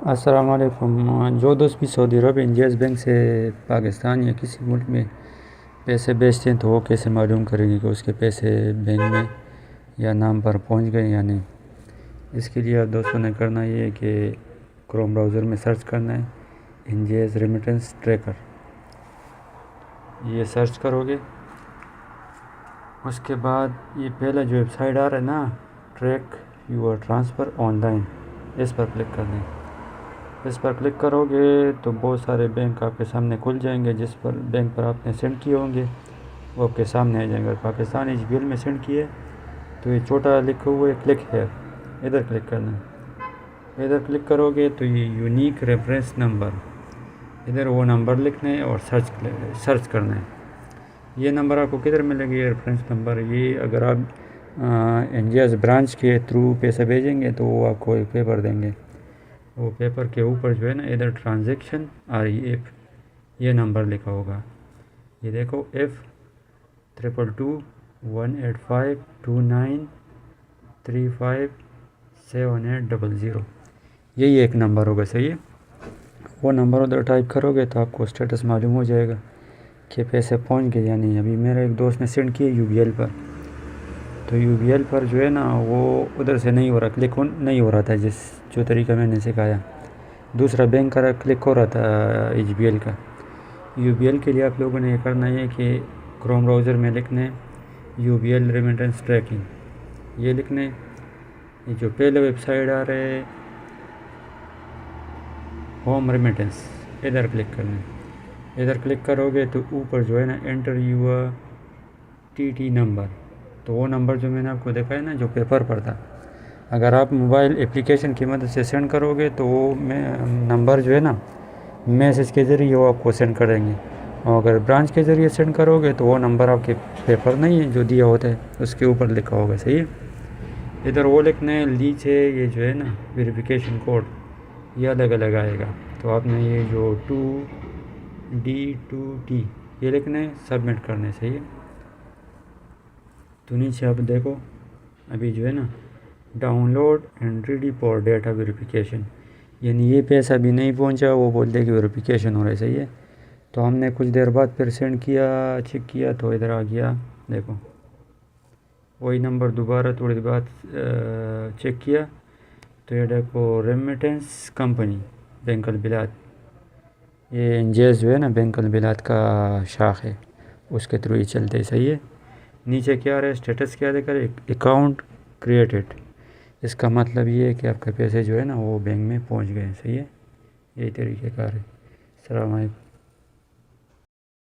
السلام علیکم۔ جو دوست بھی سعودی عرب انجیز بینک سے پاکستان یا کسی ملک میں پیسے بیچتے ہیں تو وہ کیسے معلوم کریں گے کہ اس کے پیسے بینک میں یا نام پر پہنچ گئے یا نہیں؟ اس کے لیے آپ دوستوں نے کرنا یہ ہے کہ کروم براؤزر میں سرچ کرنا ہے انجیز ریمیٹنس ٹریکر۔ یہ سرچ کرو گے، اس کے بعد یہ پہلا جو ویب سائٹ آ رہا ہے نا، track your transfer online, اس پر کلک کرنا ہے۔ اس پر کلک کرو گے تو بہت سارے بینک آپ کے سامنے کھل جائیں گے۔ جس پر بینک پر آپ نے سینڈ کیے ہوں گے وہ آپ کے سامنے آ جائیں گے۔ اگر پاکستان HBL میں سینڈ کیے تو یہ چھوٹا لکھا ہوا ہے کلک ہے، ادھر کلک کرنا ہے۔ ادھر کلک کرو گے تو یہ یونیک ریفرنس نمبر، ادھر وہ نمبر لکھنا ہے اور سرچ کرنا ہے۔ یہ نمبر آپ کو کدھر ملے گی؟ ریفرنس نمبر یہ اگر آپ انجیز برانچ کے تھرو پیسہ بھیجیں گے تو وہ آپ کو ایک پیپر دیں گے۔ وہ پیپر کے اوپر جو ہے نا ادھر ٹرانزیکشن اور یہ نمبر لکھا ہوگا، یہ دیکھو F2221852935780، یہی ایک نمبر ہوگا، صحیح ہے؟ وہ نمبر ادھر ٹائپ کرو گے تو آپ کو اسٹیٹس معلوم ہو جائے گا کہ پیسے پہنچ گئے یا نہیں۔ ابھی میرا ایک دوست نے سینڈ کیے UBL پر، تو UBL پر جو ہے نا وہ ادھر سے نہیں ہو رہا، کلک نہیں ہو رہا تھا جو طریقہ میں نے سکھایا۔ دوسرا بینک کا کلک ہو رہا تھا HBL کا۔ UBL کے لیے آپ لوگوں نے یہ کرنا ہے کہ کروم براؤزر میں لکھنے UBL ریمیٹنس ٹریکنگ، یہ لکھنے۔ یہ جو پہلے ویب سائٹ آ رہے ہے ہوم ریمیٹنس، ادھر کلک کرنا ہے۔ ادھر کلک کرو گے تو اوپر جو ہے نا انٹر یور TT نمبر، تو وہ نمبر جو میں نے آپ کو دکھایا نا جو پیپر پر تھا، اگر آپ موبائل اپلیکیشن کی مدد سے سینڈ کرو گے تو وہ نمبر جو ہے نا میسج کے ذریعے وہ آپ کو سینڈ کریں گے، اور اگر برانچ کے ذریعے سینڈ کرو گے تو وہ نمبر آپ کے پیپر نہیں ہے جو دیا ہوتا ہے، اس کے اوپر لکھا ہوگا، صحیح ہے؟ ادھر وہ لکھنا ہے نیچے یہ جو ہے نا ویریفیکیشن کوڈ، یہ الگ الگ آئے گا، تو آپ نے یہ جو 2D2T یہ لکھنا ہے، سبمٹ کرنا ہے، صحیح ہے؟ تو نیچے آپ دیکھو ابھی جو ہے نا download and ready for data verification, یعنی یہ پیسہ بھی نہیں پہنچا، وہ بولتے کہ ویریفیکیشن ہو رہا ہے، صحیح ہے؟ تو ہم نے کچھ دیر بعد پھر سینڈ کیا، چیک کیا تو ادھر آ گیا، دیکھو وہی نمبر دوبارہ تھوڑی دیر بعد چیک کیا تو یہ دیکھو ریمیٹنس کمپنی بینک البلاد، یہ انجیز جو ہے نا بینک البلاد کا شاخ ہے، اس کے تھرو ہی چلتے، صحیح ہے؟ نیچے کیا رہا ہے اسٹیٹس، کیا دیکھ رہے اکاؤنٹ کریٹڈ، اس کا مطلب یہ ہے کہ آپ کے پیسے جو ہے نا وہ بینک میں پہنچ گئے، صحیح ہے؟ یہی طریقہ کار ہے۔ السلام علیکم۔